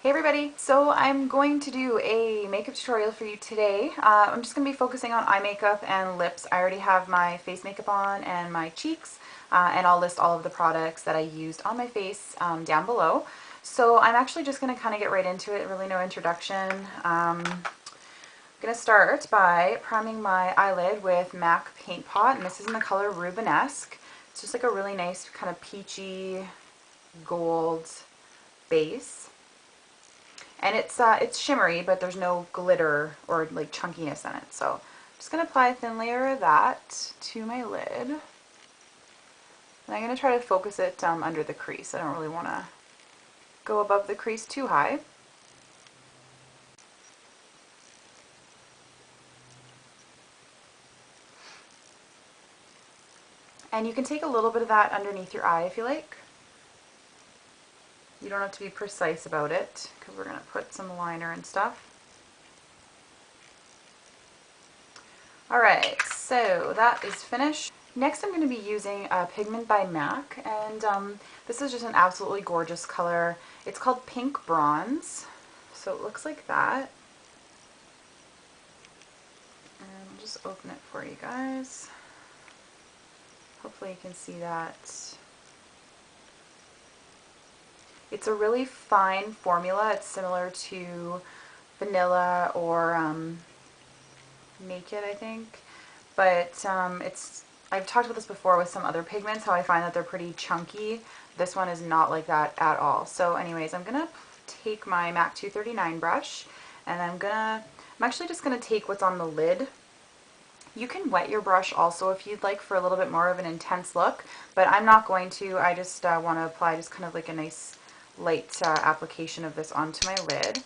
Hey everybody! So I'm going to do a makeup tutorial for you today. I'm just going to be focusing on eye makeup and lips. I already have my face makeup on and my cheeks, and I'll list all of the products that I used on my face down below. So I'm actually just going to kind of get right into it, really no introduction. I'm going to start by priming my eyelid with MAC Paint Pot, and this is in the color Rubenesque. It's just like a really nice kind of peachy gold base. And it's shimmery, but there's no glitter or like chunkiness in it. So I'm just going to apply a thin layer of that to my lid. And I'm going to try to focus it under the crease. I don't really want to go above the crease too high. And you can take a little bit of that underneath your eye if you like. You don't have to be precise about it because we're going to put some liner and stuff. Alright, so that is finished. Next I'm going to be using Pigment by MAC, and this is just an absolutely gorgeous color. It's called Pink Bronze, so it looks like that. And I'll just open it for you guys. Hopefully you can see that. It's a really fine formula. It's similar to vanilla or Naked, I think, but I've talked about this before with some other pigments, how I find that they're pretty chunky. This one is not like that at all. So anyways, I'm gonna take my MAC 239 brush, and I'm actually just gonna take what's on the lid. You can wet your brush also if you'd like for a little bit more of an intense look, but I'm not going to. I just want to apply just kind of like a nice light application of this onto my lid.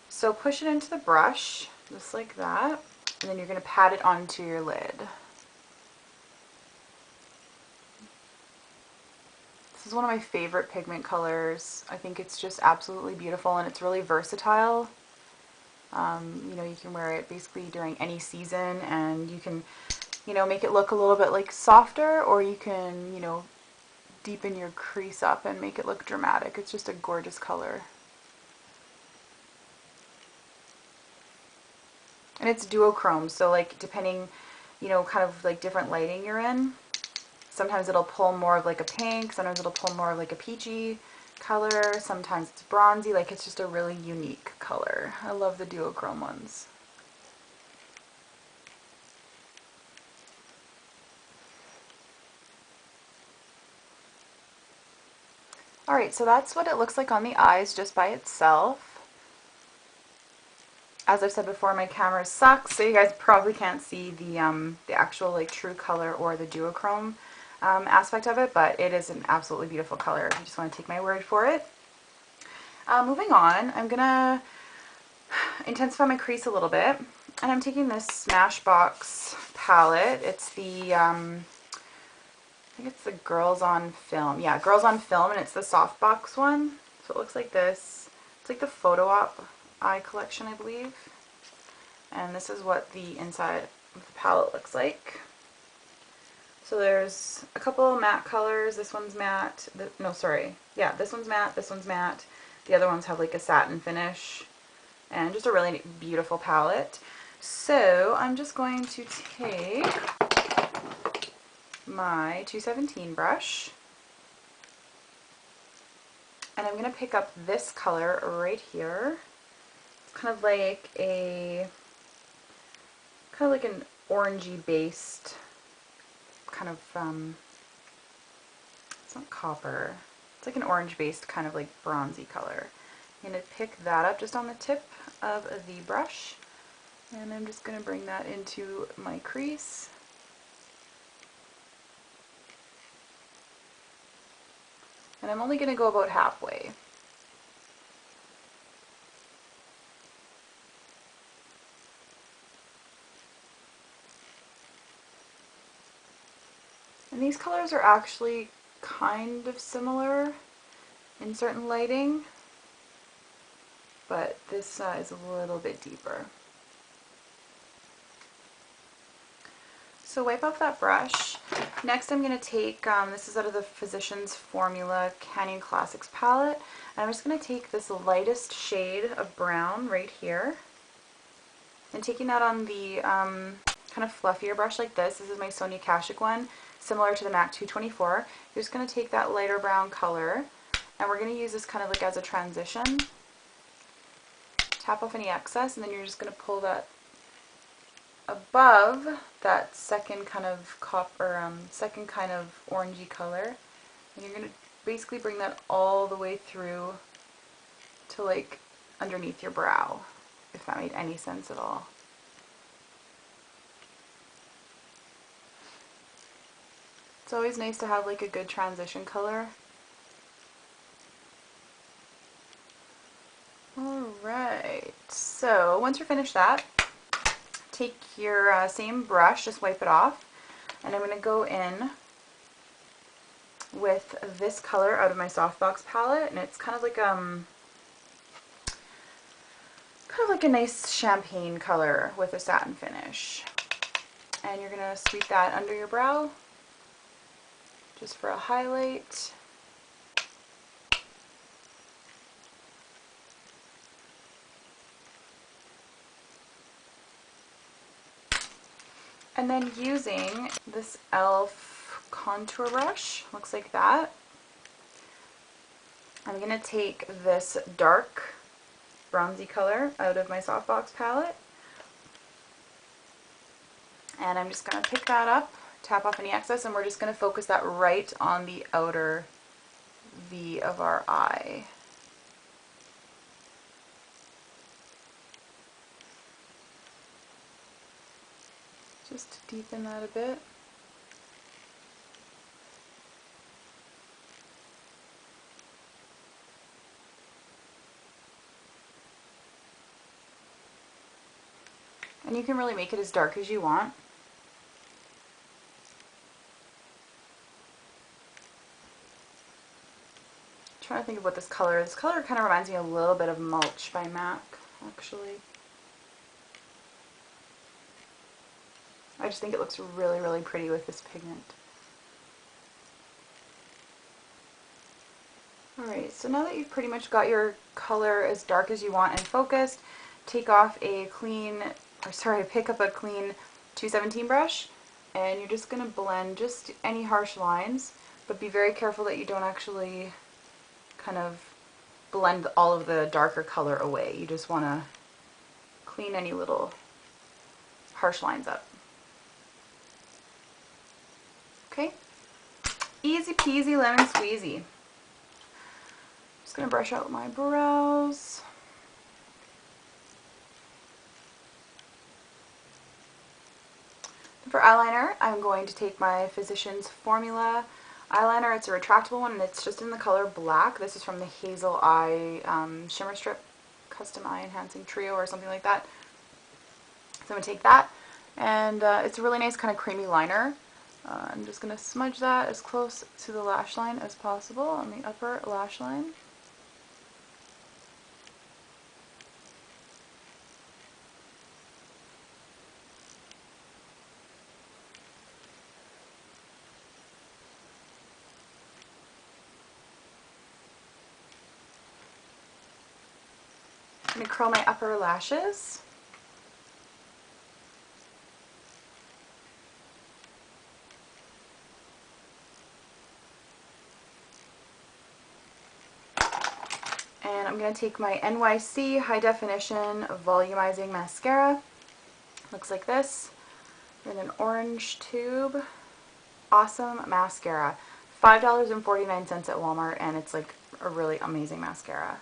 So push it into the brush, just like that, and then you're going to pat it onto your lid. This is one of my favorite pigment colors. I think it's just absolutely beautiful, and it's really versatile. You know, you can wear it basically during any season, and you can, you know, make it look a little bit like softer, or you can, you know, deepen your crease up and make it look dramatic. It's just a gorgeous color. And it's duochrome, so like depending, you know, kind of like different lighting you're in, sometimes it'll pull more of like a pink, sometimes it'll pull more of like a peachy color, sometimes it's bronzy. Like, it's just a really unique color. I love the duochrome ones. Alright, so that's what it looks like on the eyes just by itself. As I've said before, my camera sucks, so you guys probably can't see the actual like true color or the duochrome aspect of it, but it is an absolutely beautiful color. You just want to take my word for it. Moving on, I'm gonna intensify my crease a little bit, and I'm taking this Smashbox palette. It's the I think it's the Girls on Film. Yeah, Girls on Film, and it's the softbox one. So it looks like this. It's like the Photo Op eye collection, I believe. And this is what the inside of the palette looks like. So there's a couple matte colors. This one's matte. No, sorry. Yeah, this one's matte. This one's matte. The other ones have like a satin finish. And just a really beautiful palette. So I'm just going to take my 217 brush, and I'm going to pick up this color right here. It's kind of like an orangey based kind of it's not copper, it's like an orange based kind of like bronzy color. I'm going to pick that up just on the tip of the brush, and I'm just going to bring that into my crease. And I'm only going to go about halfway. And these colors are actually kind of similar in certain lighting, but this is a little bit deeper. So wipe off that brush, Next I'm going to take, this is out of the Physicians Formula Canyon Classics palette, and I'm just going to take this lightest shade of brown right here, and taking that on the kind of fluffier brush like this. This is my Sonia Kashuk one, similar to the MAC.224. You're just going to take that lighter brown color, and we're going to use this kind of like as a transition. Tap off any excess, and then you're just going to pull that above that second kind of second kind of orangey color, and you're going to basically bring that all the way through to like underneath your brow, if that made any sense at all. It's always nice to have like a good transition color. Alright, so once you're finished that, take your same brush, just wipe it off, and I'm going to go in with this color out of my Softbox palette, and it's kind of like a nice champagne color with a satin finish. And you're going to sweep that under your brow just for a highlight. And then using this e.l.f. contour brush, looks like that, I'm going to take this dark bronzy color out of my Softbox palette, and I'm just going to pick that up, tap off any excess, and we're just going to focus that right on the outer V of our eye. Just to deepen that a bit. And you can really make it as dark as you want. I'm trying to think of what this color is. This color kind of reminds me a little bit of Mulch by MAC, actually. I just think it looks really, really pretty with this pigment. Alright, so now that you've pretty much got your color as dark as you want and focused, take off a clean, pick up a clean 217 brush, and you're just going to blend just any harsh lines, but be very careful that you don't actually kind of blend all of the darker color away. You just want to clean any little harsh lines up. Okay, easy peasy lemon squeezy. Just gonna brush out my brows. For eyeliner, I'm going to take my Physicians Formula eyeliner. It's a retractable one, and it's just in the color black. This is from the Hazel Eye Shimmer Strip Custom Eye Enhancing Trio or something like that. So I'm going to take that, and it's a really nice kind of creamy liner. I'm just going to smudge that as close to the lash line as possible on the upper lash line. I'm going to curl my upper lashes. And I'm going to take my NYC High Definition Volumizing Mascara. Looks like this. In an orange tube. Awesome mascara. $5.49 at Walmart, and it's like a really amazing mascara.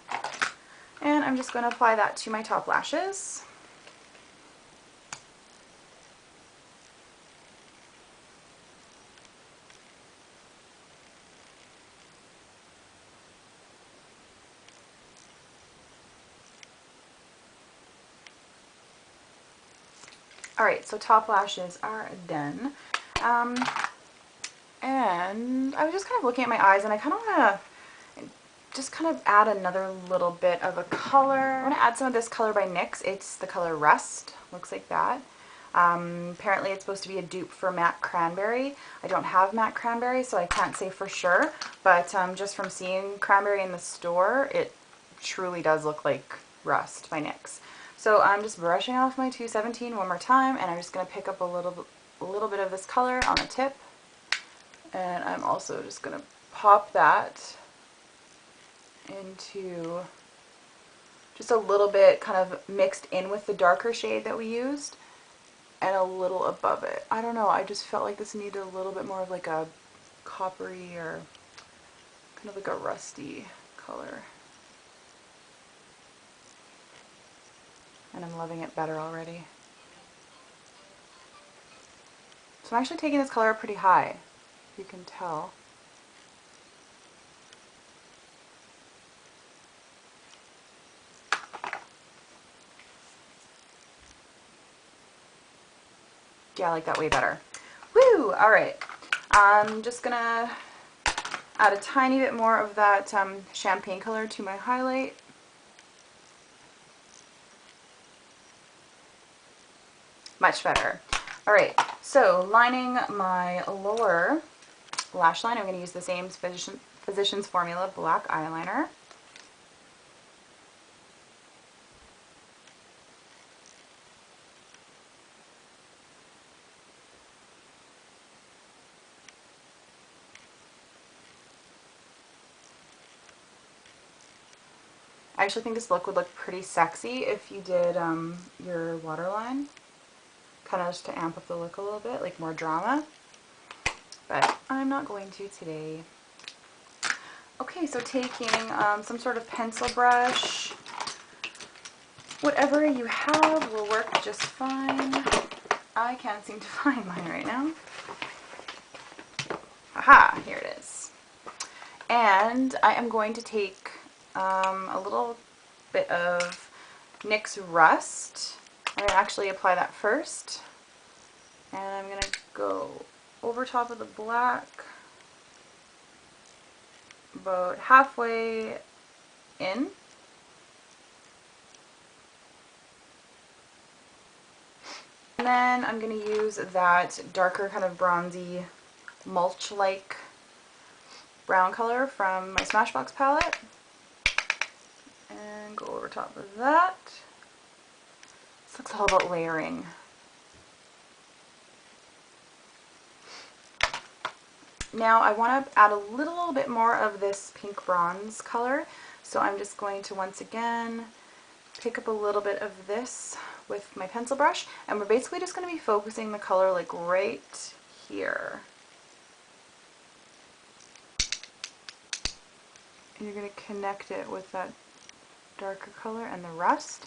And I'm just going to apply that to my top lashes. Alright, so top lashes are done. And I was just kind of looking at my eyes, and I kind of want to just kind of add another little bit of a color. I want to add some of this color by NYX. It's the color Rust. Looks like that. Apparently it's supposed to be a dupe for MAC Cranberry. I don't have MAC Cranberry, so I can't say for sure, but just from seeing Cranberry in the store, it truly does look like Rust by NYX. So I'm just brushing off my 217 one more time, and I'm just going to pick up a little bit of this color on the tip, and I'm also just going to pop that into just a little bit kind of mixed in with the darker shade that we used, and a little above it. I don't know, I just felt like this needed a little bit more of like a coppery or kind of like a rusty color. And I'm loving it better already. So I'm actually taking this color pretty high, you can tell. Yeah, I like that way better. Woo! Alright, I'm just gonna add a tiny bit more of that champagne color to my highlight. Much better. Alright, so lining my lower lash line, I'm going to use the same Physicians Formula black eyeliner. I actually think this look would look pretty sexy if you did your waterline, kind of just to amp up the look a little bit, like more drama, but I'm not going to today. Okay, so taking some sort of pencil brush, whatever you have will work just fine. I can't seem to find mine right now. Aha, here it is. And I am going to take a little bit of NYX Rust. I'm going to actually apply that first. And I'm going to go over top of the black, about halfway in. And then I'm going to use that darker kind of bronzy mulch-like brown color from my Smashbox palette. And go over top of that. This looks all about layering. Now I want to add a little bit more of this pink bronze color, so I'm just going to once again pick up a little bit of this with my pencil brush, and we're basically just going to be focusing the color like right here. And you're going to connect it with that darker color and the rust.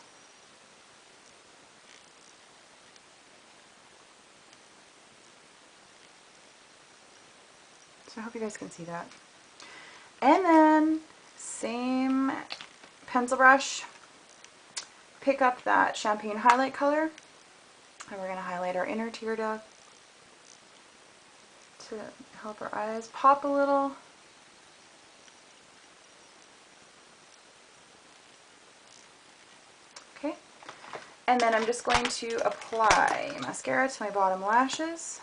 So I hope you guys can see that. And then same pencil brush, pick up that champagne highlight color, and we're going to highlight our inner tear duct to help our eyes pop a little. Okay, and then I'm just going to apply mascara to my bottom lashes.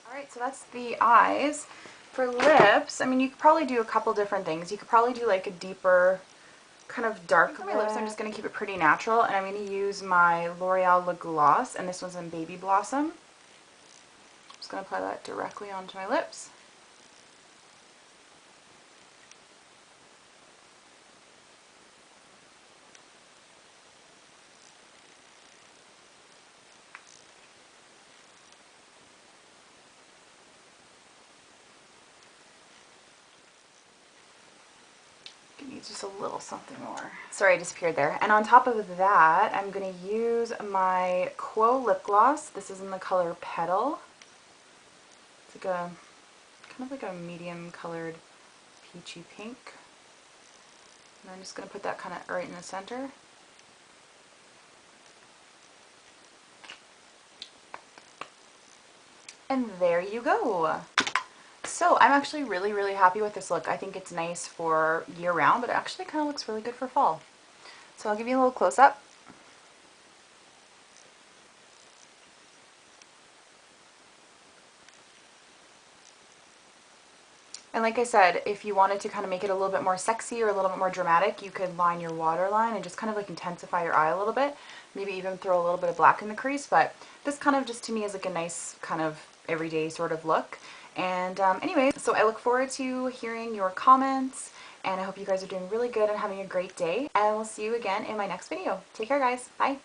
Alright, so that's the eyes. For lips, I mean, you could probably do a couple different things. You could probably do like a deeper, kind of dark for my lips. I'm just going to keep it pretty natural, and I'm going to use my L'Oreal Lip Gloss, and this one's in Baby Blossom. I'm just going to apply that directly onto my lips. Needs just a little something more. Sorry, I disappeared there. And on top of that, I'm going to use my Quo lip gloss. This is in the color Petal. It's like a kind of like a medium colored peachy pink. And I'm just going to put that kind of right in the center. And there you go. So So I'm actually really happy with this look. I think it's nice for year round, but it actually kind of looks really good for fall. So I'll give you a little close up. And like I said, if you wanted to kind of make it a little bit more sexy or a little bit more dramatic, you could line your waterline and just kind of like intensify your eye a little bit. Maybe even throw a little bit of black in the crease, but this kind of just to me is like a nice kind of everyday sort of look. And anyways, so I look forward to hearing your comments, and I hope you guys are doing really good and having a great day. And I will see you again in my next video. Take care, guys. Bye.